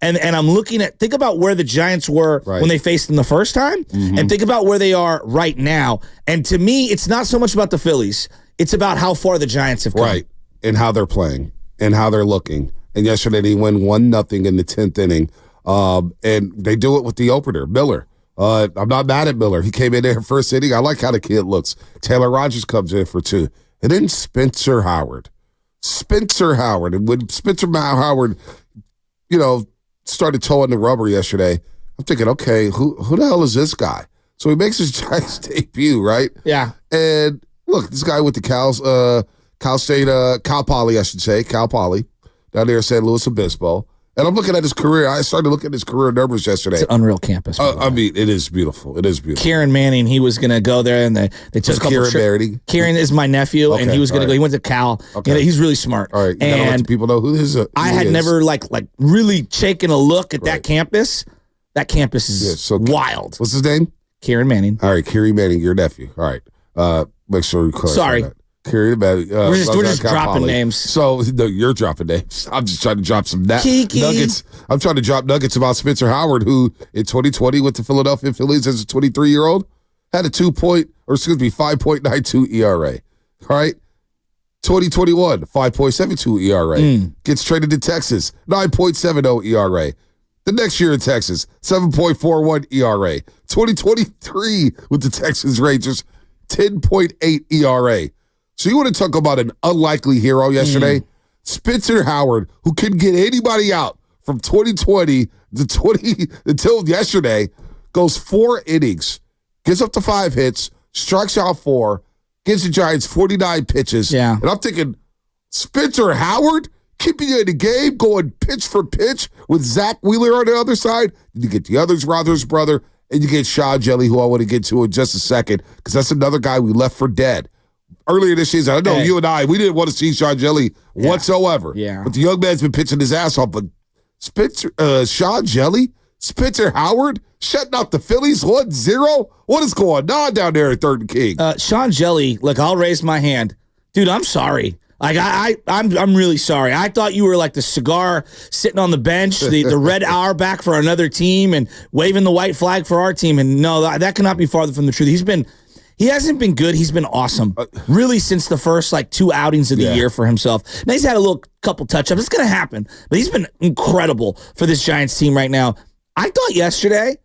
And I'm looking at, think about where the Giants were when they faced them the first time, and think about where they are right now. And to me, it's not so much about the Phillies. It's about how far the Giants have come. Right, and how they're playing and how they're looking. And yesterday they win 1-0 in the 10th inning. And they do it with the opener, Miller. I'm not mad at Miller. He came in there first inning. I like how the kid looks. Taylor Rogers comes in for 2. And then Spencer Howard. And when Spencer Howard, started towing the rubber yesterday, I'm thinking, okay, who the hell is this guy? So he makes his Giants debut, right? Yeah. And look, this guy with the Cal Poly, I should say, Cal Poly, down there in San Luis Obispo. And I'm looking at his career. I started looking at his career numbers yesterday. It's an unreal campus. I mean, it is beautiful. It is beautiful. Kieran Manning, he was going to go there, and they took a couple trips. Kieran is my nephew, and he was going to go. He went to Cal. Okay. He's really smart. All right, you gotta let the people know who this is. I had never like really taken a look at that campus. That campus is wild. What's his name? Kieran Manning. All right, Kieran Manning, your nephew. All right, make sure you clarify that. Kieran Manning. We're just dropping names. So no, you're dropping names. I'm just trying to drop some nuggets. I'm trying to drop nuggets about Spencer Howard, who in 2020 with the Philadelphia Phillies as a 23-year-old had a 5.92 ERA. All right. 2021, 5.72 ERA. Gets traded to Texas, 9.70 ERA. The next year in Texas, 7.41 ERA. 2023 with the Texas Rangers, 10.8 ERA. So you want to talk about an unlikely hero yesterday? Spencer Howard, who couldn't get anybody out from 2020 until yesterday, goes 4 innings, gives up to 5 hits, strikes out 4, gives the Giants 49 pitches. Yeah. And I'm thinking, Spencer Howard keeping you in the game, going pitch for pitch with Zach Wheeler on the other side. You get the other Rogers brother, and you get Sean Jelly, who I want to get to in just a second, because that's another guy we left for dead. Earlier this season, I know you and I, we didn't want to see Sean Jelly whatsoever. Yeah. But the young man's been pitching his ass off. But Sean Jelly, Spencer Howard, shutting out the Phillies 1-0. What is going on down there at 3rd and King? Sean Jelly, look, I'll raise my hand. Dude, I'm sorry. Like I'm really sorry. I thought you were like the cigar sitting on the bench, the red Auerbach for another team and waving the white flag for our team. And no, that cannot be farther from the truth. He hasn't been good. He's been awesome, really, since the first 2 outings of the year for himself. Now he's had a couple touch-ups. It's going to happen, but he's been incredible for this Giants team right now. I thought yesterday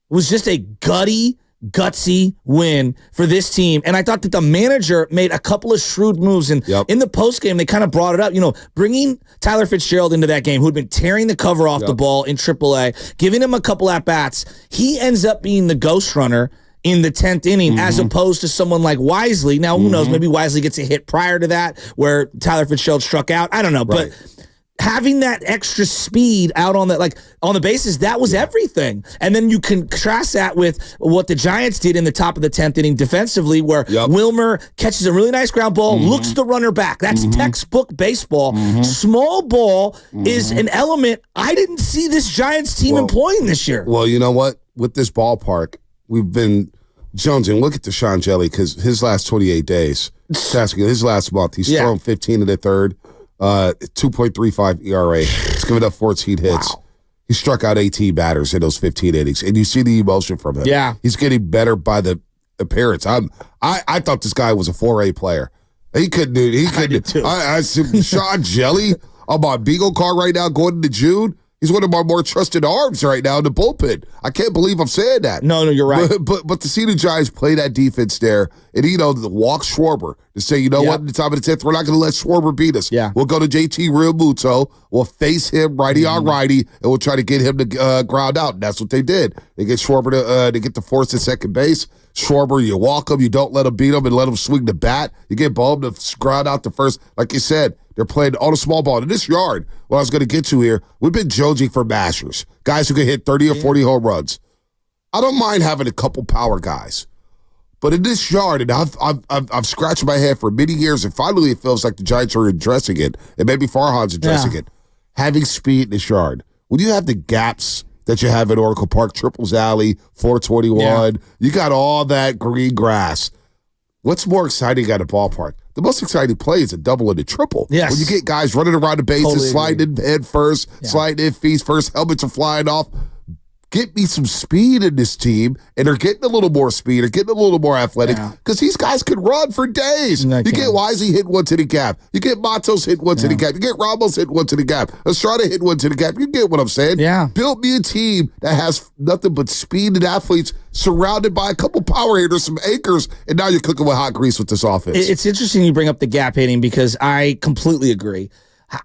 was just a gutsy win for this team, and I thought that the manager made a couple of shrewd moves. And in the postgame, they kind of brought it up. Bringing Tyler Fitzgerald into that game, who had been tearing the cover off the ball in AAA, giving him a couple at-bats. He ends up being the ghost runner in the 10th inning, as opposed to someone like Wisely. Now, who knows? Maybe Wisely gets a hit prior to that where Tyler Fitzgerald struck out. I don't know. Right. But having that extra speed out on on the bases, that was everything. And then you contrast that with what the Giants did in the top of the 10th inning defensively, where Wilmer catches a really nice ground ball, looks the runner back. That's textbook baseball. Small ball is an element I didn't see this Giants team employing this year. Well, you know what? With this ballpark, we've been jonesing. Look at Deshaun Jelly, because his last 28 days, his last month, he's thrown 15 in the 3rd, 2.35 ERA. He's given up 14 hits. Wow. He struck out 18 batters in those 15 innings, and you see the emotion from him. Yeah, he's getting better by the appearance. I thought this guy was a 4A player. He couldn't do it. He couldn't do it. I Sean Jelly on my Beagle car right now going into June. He's one of my more trusted arms right now in the bullpen. I can't believe I'm saying that. No, you're right. But to see the Giants play that defense there, and the walk Schwarber to say, what, at the top of the 10th, we're not going to let Schwarber beat us. Yeah. We'll go to JT Realmuto. We'll face him righty on righty, and we'll try to get him to ground out. And that's what they did. They get Schwarber to get the force to second base. Schwarber, you walk him, you don't let him beat him, and let him swing the bat. You get Bohm to ground out the first. Like you said, they're playing all the small ball. In this yard, what I was going to get to here, we've been jonesing for mashers, guys who can hit 30 or 40 home runs. I don't mind having a couple power guys. But in this yard, and I've scratched my head for many years, and finally it feels like the Giants are addressing it, and maybe Farhan's addressing it. Having speed in this yard. When you have the gaps that you have at Oracle Park, Triples Alley, 421, you got all that green grass. what's more exciting at a ballpark? The most exciting play is a double and a triple. Yes. When you get guys running around the bases, Totally sliding in head first, sliding in feet first, helmets are flying off. Get me some speed in this team, and they're getting a little more speed, they're getting a little more athletic, because these guys could run for days. You get Wisely hit one to the gap. You get Matos hit one to the gap. You get Ramos hit one to the gap. Estrada hit one to the gap. You get what I'm saying? Yeah. Build me a team that has nothing but speed and athletes surrounded by a couple power hitters, some anchors, and now you're cooking with hot grease with this offense. It's interesting you bring up the gap hitting because I completely agree.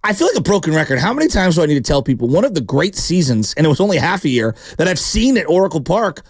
I feel like a broken record. How many times do I need to tell people one of the great seasons, and it was only half a year, that I've seen at Oracle Park,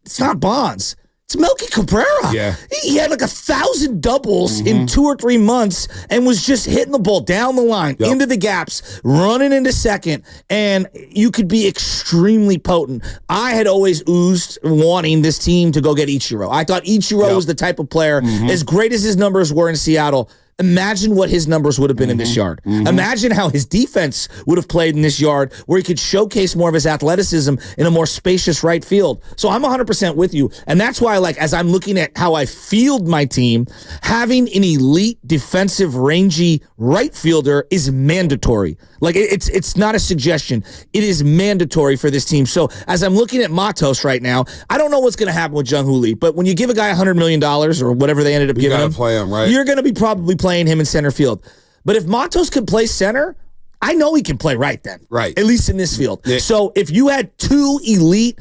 it's not Bonds. It's Melky Cabrera. Yeah. He had like 1,000 doubles in 2 or 3 months and was just hitting the ball down the line, into the gaps, running into second, and you could be extremely potent. I had always oozed wanting this team to go get Ichiro. I thought Ichiro was the type of player, as great as his numbers were in Seattle, imagine what his numbers would have been in this yard. Imagine how his defense would have played in this yard where he could showcase more of his athleticism in a more spacious right field. So I'm 100% with you. And that's why, like, as I'm looking at how I field my team, having an elite defensive rangy right fielder is mandatory. Like, it's not a suggestion. It is mandatory for this team. So as I'm looking at Matos right now, I don't know what's going to happen with Jung Hoo Lee, but when you give a guy $100 million or whatever they ended up giving him, play him, right? You're going to be probably playing him in center field. But if Matos can play center, I know he can play right then. Right. At least in this field. Yeah. So if you had 2 elite,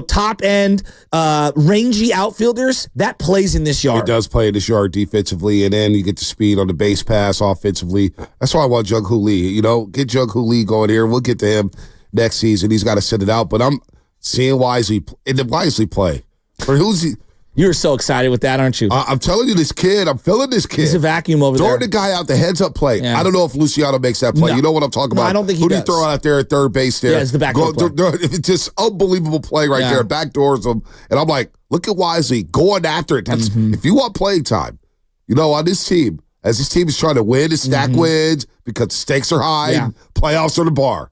top-end, rangy outfielders, that plays in this yard. It does play in this yard defensively, and then you get the speed on the base pass offensively. That's why I want Jung Hoo Lee. Get Jung Hoo Lee going here. We'll get to him next season. He's got to sit it out. But I'm seeing Wisely play. For who's he? You're so excited with that, aren't you? I'm telling you, this kid, I'm feeling this kid. He's a vacuum over there. Throwing the guy out the heads-up play. Yeah. I don't know if Luciano makes that play. No. You know what I'm talking about? I don't think he does. does. Who do you throw out there at third base there? Yeah, it's the backdoor play. It's just unbelievable play right there. Backdoors him. And I'm like, look at Wisely going after it. That's, if you want playing time, on this team, as this team is trying to win and stack wins because the stakes are high and playoffs are the bar,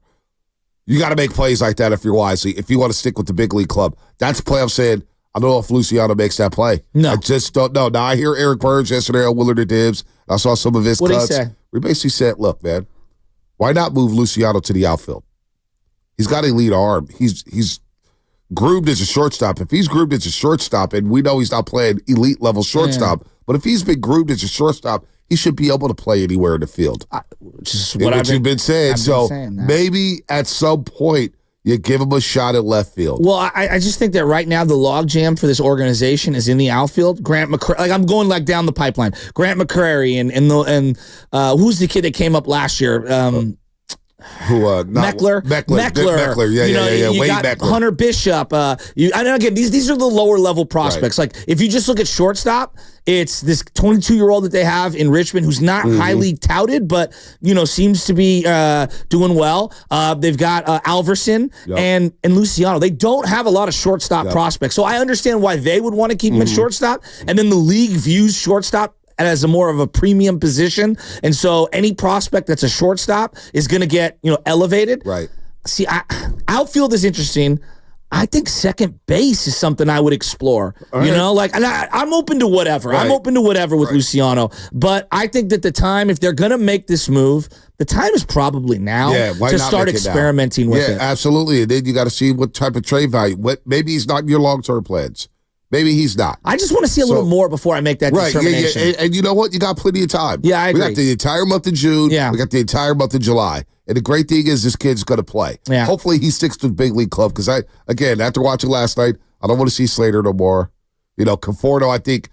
you got to make plays like that if you're Wisely, if you want to stick with the big league club. That's the play I'm saying. I don't know if Luciano makes that play. No. I just don't know. Now, I hear Eric Burns yesterday on Willard and Dibs. I saw some of his cuts. What did he say? We basically said, look, man, why not move Luciano to the outfield? He's got a lead arm. He's groomed as a shortstop. If he's groomed as a shortstop, and we know he's not playing elite-level shortstop, but if he's been groomed as a shortstop, he should be able to play anywhere in the field. Just what you've been saying. So maybe at some point, you give him a shot at left field. Well, I just think that right now the logjam for this organization is in the outfield. Grant McCrary, like I'm going like down the pipeline. Grant McCrary and who's the kid that came up last year? Meckler. Yeah. You Wade got Meckler. Hunter Bishop. And again, these are the lower level prospects. Right. Like if you just look at shortstop, it's this 22-year-old that they have in Richmond who's not highly touted, but seems to be doing well. They've got Alverson and Luciano. They don't have a lot of shortstop prospects, so I understand why they would want to keep him at shortstop. And then the league views shortstop as a more of a premium position, and so any prospect that's a shortstop is going to get elevated. Right. See, outfield is interesting. I think second base is something I would explore. Right. And I'm open to whatever. Right. I'm open to whatever with Luciano, but I think that the time, if they're going to make this move, the time is probably now to start experimenting with it. Yeah, absolutely. And then you got to see what type of trade value. Maybe he's not in your long-term plans. Maybe he's not. I just want to see a little more before I make that determination. Yeah. And you know what? You got plenty of time. Yeah, I agree. We got the entire month of June. Yeah. We got the entire month of July. And the great thing is this kid's going to play. Yeah. Hopefully he sticks to the big league club because after watching last night, I don't want to see Slater no more. Conforto, I think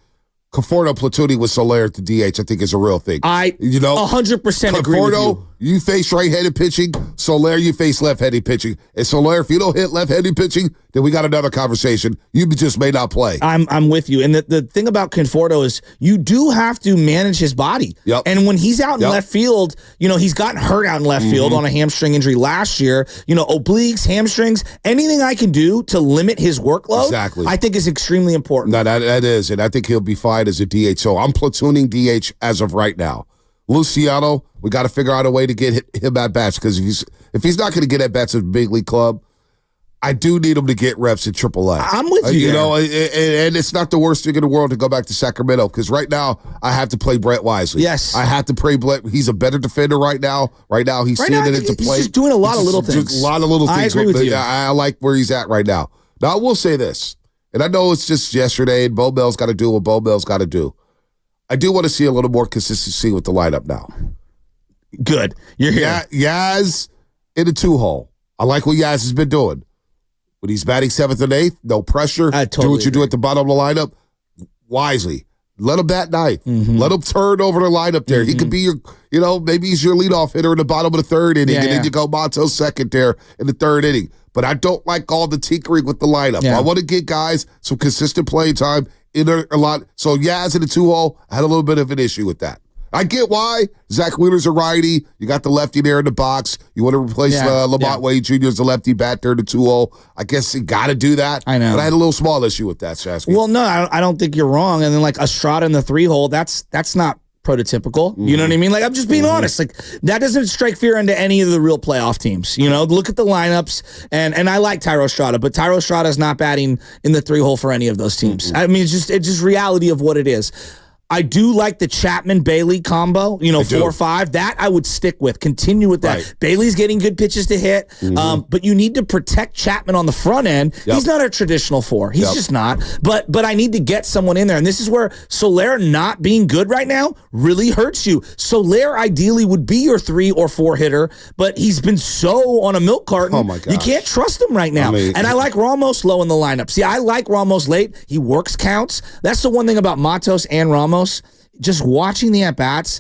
Conforto platooning with Soler at the DH, I think is a real thing. 100% agree with you. You face right-handed pitching. Soler, you face left-handed pitching. And Soler, if you don't hit left-handed pitching, then we got another conversation. You just may not play. I'm with you. And the thing about Conforto is you do have to manage his body. Yep. And when he's out in left field, he's gotten hurt out in left field on a hamstring injury last year. Obliques, hamstrings, anything I can do to limit his workload, I think is extremely important. No, that is. And I think he'll be fine as a DH. So I'm platooning DH as of right now. Luciano, we got to figure out a way to get him at bats because if he's not going to get at bats at a big league club, I do need him to get reps in AAA. I'm with you. You know, and it's not the worst thing in the world to go back to Sacramento because right now I have to play Brett Wisely. Yes. I have to play Brett. He's a better defender right now. Right now he's seeing it into play. He's just doing a lot of little things. Just a lot of little things. I agree with you. I like where he's at right now. Now, I will say this, and I know it's just yesterday, and Bo Bell's got to do what Bo Bell's got to do. I do want to see a little more consistency with the lineup now. Good. You're here. Yaz in the 2-hole. I like what Yaz has been doing. When he's batting 7th and 8th, no pressure. Do what you do at the bottom of the lineup. Wisely. Let him bat 9th. Mm-hmm. Let him turn over the lineup there. Mm-hmm. He could be your, maybe he's your leadoff hitter in the bottom of the 3rd inning, and then you go Montos 2nd there in the 3rd inning. But I don't like all the tinkering with the lineup. Yeah. I want to get guys some consistent playing time in a lot. So Yaz in the 2-hole, I had a little bit of an issue with that. I get why. Zach Wheeler's a righty. You got the lefty there in the box. You want to replace Lamont Wade Jr. as the lefty bat there in the 2-0. I guess you got to do that. I know. But I had a little small issue with that, Shasky. Well, no, I don't think you're wrong. And then like Estrada in the 3-hole, that's not prototypical. You know what I mean? Like, I'm just being honest. Like, that doesn't strike fear into any of the real playoff teams. You know, look at the lineups. And I like Thairo Estrada, but Thairo Estrada is not batting in the 3-hole for any of those teams. I mean, it's just reality of what it is. I do like the Chapman-Bailey combo, 4-5. That I would stick with. Continue with that. Right. Bailey's getting good pitches to hit, but you need to protect Chapman on the front end. Yep. He's not a traditional 4. He's just not. But I need to get someone in there. And this is where Soler not being good right now really hurts you. Soler ideally would be your 3 or 4 hitter, but he's been so on a milk carton. Oh my God. You can't trust him right now. And I like Ramos low in the lineup. See, I like Ramos late. He works counts. That's the one thing about Matos and Ramos. Just watching the at-bats,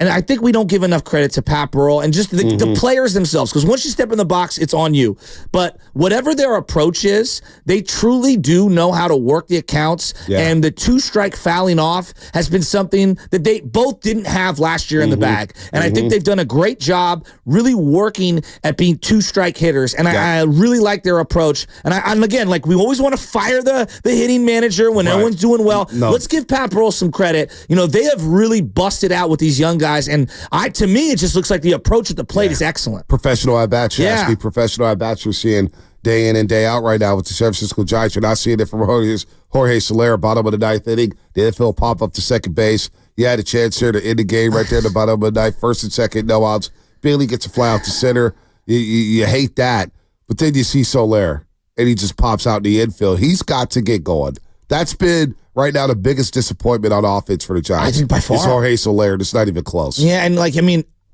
and I think we don't give enough credit to Pat Burrell and just the players themselves, because once you step in the box, it's on you. But whatever their approach is, they truly do know how to work the accounts, and the 2-strike fouling off has been something that they both didn't have last year in the bag. And I think they've done a great job really working at being 2-strike hitters, and I really like their approach. And again, like, we always want to fire the hitting manager when everyone's doing well. Let's give Pat Burrell some credit. They have really busted out with these young guys. And to me, it just looks like the approach at the plate is excellent. Professional at-bats, professional at-bats you're seeing day in and day out right now with the San Francisco Giants. You're not seeing it from Jorge Soler, bottom of the 9th inning. The infield pop up to second base. You had a chance here to end the game right there at the bottom of the 9th. 1st and 2nd, no outs. Bailey gets a fly out to center. You hate that. But then you see Soler, and he just pops out in the infield. He's got to get going. That's been right now the biggest disappointment on offense for the Giants. I think by far. It's Jorge Soler. It's not even close. Yeah, and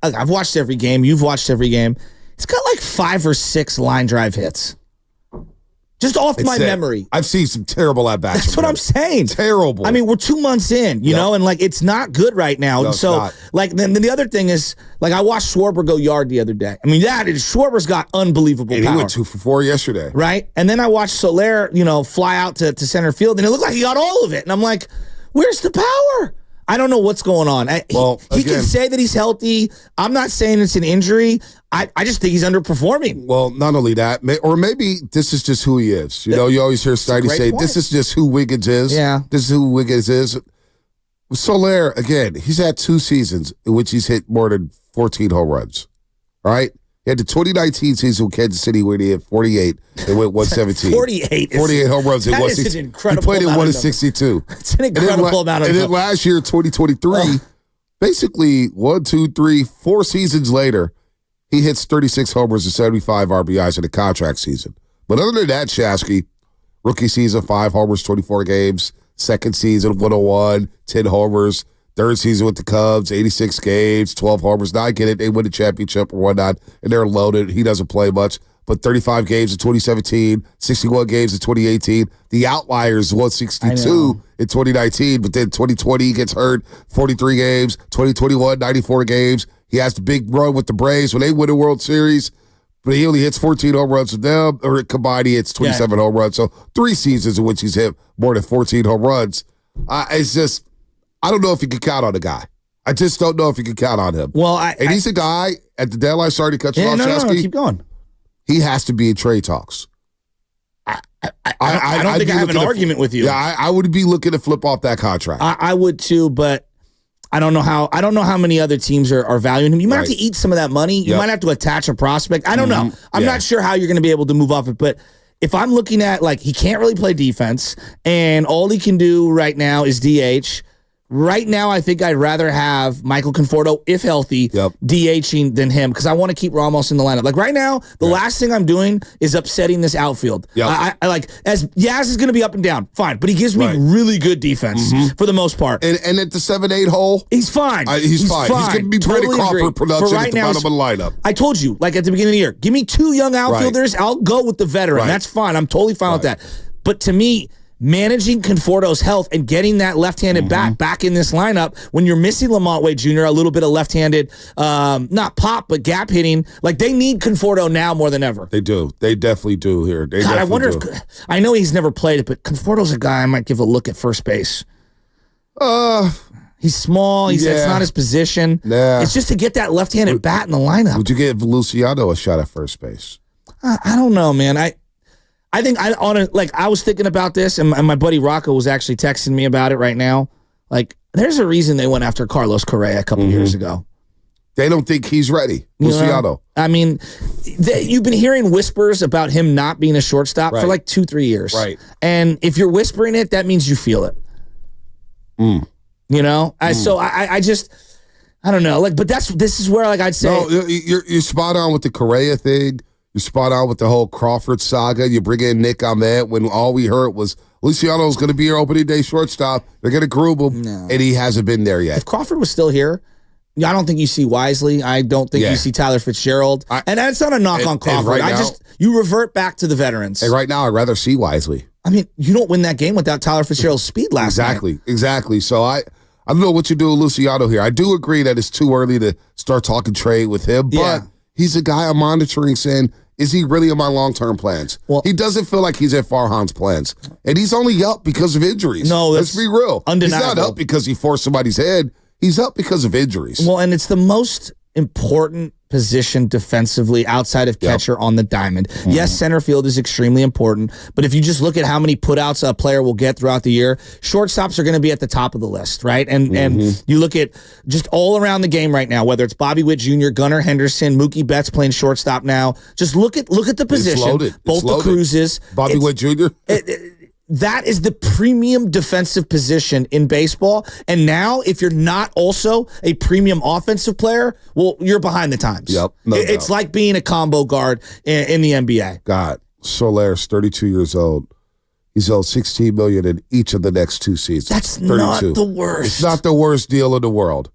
I've watched every game. You've watched every game. He's got like 5 or 6 line drive hits. Just off my memory. I've seen some terrible at-bats. That's what I'm saying. Terrible. I mean, we're 2 months in, you know, and like it's not good right now. No, and so like then the other thing is, like, I watched Schwarber go yard the other day. I mean, Schwarber's got unbelievable power. He went 2 for 4 yesterday. Right? And then I watched Soler, fly out to center field, and it looked like he got all of it. And I'm like, where's the power? I don't know what's going on. He can say that he's healthy. I'm not saying it's an injury. I just think he's underperforming. Well, not only that, or maybe this is just who he is. You always hear Steiny say, this is just who Wiggins is. Yeah. This is who Wiggins is. Soler, again, he's had 2 seasons in which he's hit more than 14 home runs. Right? He had the 2019 season with Kansas City where he hit 48 and went 117. 48 home runs. That is an incredible amount. He played in 162. It's an incredible amount of. And then last year, 2023, basically 1, 2, 3, 4 seasons later, he hits 36 homers and 75 RBIs in the contract season. But other than that, Shasky, rookie season, 5 homers, 24 games. Second season, 101, 10 homers. Third season with the Cubs, 86 games, 12 homers. Now I get it. They win the championship or whatnot, and they're loaded. He doesn't play much. But 35 games in 2017, 61 games in 2018. The outliers, 162 in 2019, but then 2020 he gets hurt, 43 games. 2021, 94 games. He has the big run with the Braves when they win the World Series, but he only hits 14 home runs with them, or combined he hits 27 home runs. So 3 seasons in which he's hit more than 14 home runs. It's just, I don't know if you can count on the guy. I just don't know if you can count on him. Well, he's a guy at the deadline. Sorry to cut you off, Chesky. No, keep going. He has to be in trade talks. I don't think I have an argument with you. Yeah, I would be looking to flip off that contract. I would too, but I don't know how many other teams are valuing him. You might have to eat some of that money. You might have to attach a prospect. I don't know. I'm not sure how you're going to be able to move off it, but if I'm looking at, like, he can't really play defense and all he can do right now is DH. Right now, I think I'd rather have Michael Conforto, if healthy, DHing than him because I want to keep Ramos in the lineup. Like right now, the last thing I'm doing is upsetting this outfield. I like, as Yaz is going to be up and down, fine, but he gives me really good defense for the most part. And at the 7-8 hole, he's fine. He's fine. He's going to be Brandon Crawford production right at the bottom of the lineup. I told you, like at the beginning of the year, give me 2 young outfielders. I'll go with the veteran. That's fine. I'm totally fine with that. But to me, managing Conforto's health and getting that left-handed back in this lineup when you're missing Lamont Wade Jr., a little bit of left-handed, not pop, but gap hitting, like they need Conforto now more than ever. They do. They definitely do here. I wonder if, I know he's never played it, but Conforto's a guy I might give a look at first base. He's small. It's not his position. It's just to get that left-handed bat in the lineup. Would you give Luciano a shot at first base? I don't know, man. I think I was thinking about this, and my buddy Rocco was actually texting me about it right now. Like, there's a reason they went after Carlos Correa a couple years ago. They don't think he's ready, Luciano. I mean, you've been hearing whispers about him not being a shortstop for like 2-3 years. Right. And if you're whispering it, that means you feel it. You know? So I just, I don't know. Like, but this is where, like, I'd say. No, you're spot on with the Correa thing. You're spot on with the whole Crawford saga. You bring in Nick on that when all we heard was Luciano's going to be your opening day shortstop. They're going to groove him, and he hasn't been there yet. If Crawford was still here, I don't think you see Wisely. I don't think you see Tyler Fitzgerald. And that's not a knock on Crawford. You revert back to the veterans. And right now, I'd rather see Wisely. I mean, you don't win that game without Tyler Fitzgerald's speed last night. Exactly. So I don't know what you do with Luciano here. I do agree that it's too early to start talking trade with him, but he's a guy I'm monitoring saying, is he really in my long-term plans? Well, he doesn't feel like he's in Farhan's plans. And he's only up because of injuries. No, let's be real. Undeniable. He's not up because he forced somebody's head. He's up because of injuries. Well, and it's the most important position defensively outside of catcher on the diamond. Yes, center field is extremely important, but if you just look at how many putouts a player will get throughout the year, shortstops are going to be at the top of the list, right? And you look at just all around the game right now, whether it's Bobby Witt Jr., Gunnar Henderson, Mookie Betts playing shortstop now. Just look at the position. Both the Cruzes. Bobby Witt Jr. That is the premium defensive position in baseball. And now, if you're not also a premium offensive player, well, you're behind the times. It's like being a combo guard in the NBA. God, Soler's 32 years old. He's owed $16 million in each of the next 2 seasons. That's 32. Not the worst. It's not the worst deal in the world.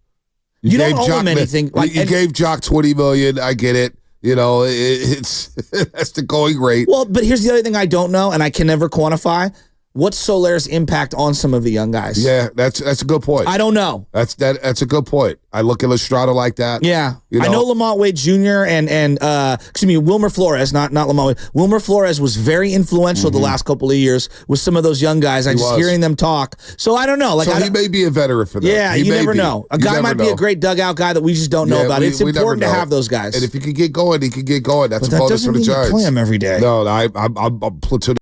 You don't owe him anything. You gave Jock $20 million. I get it. You know, it's that's the going rate. Well, but here's the other thing I don't know, and I can never quantify. What's Soler's impact on some of the young guys? Yeah, that's a good point. I don't know. That's a good point. I look at Lestrada like that. Yeah. I know Lamont Wade Jr. and Wilmer Flores, not Lamont Wade. Wilmer Flores was very influential the last couple of years with some of those young guys. Hearing them talk. So I don't know. Like, he may be a veteran for that. Yeah, you never know. A guy might be a great dugout guy that we just don't know about. It's important to have those guys. And if he can get going, he can get going. That's a bonus for the Giants. Play him every day. No, I'm platoon.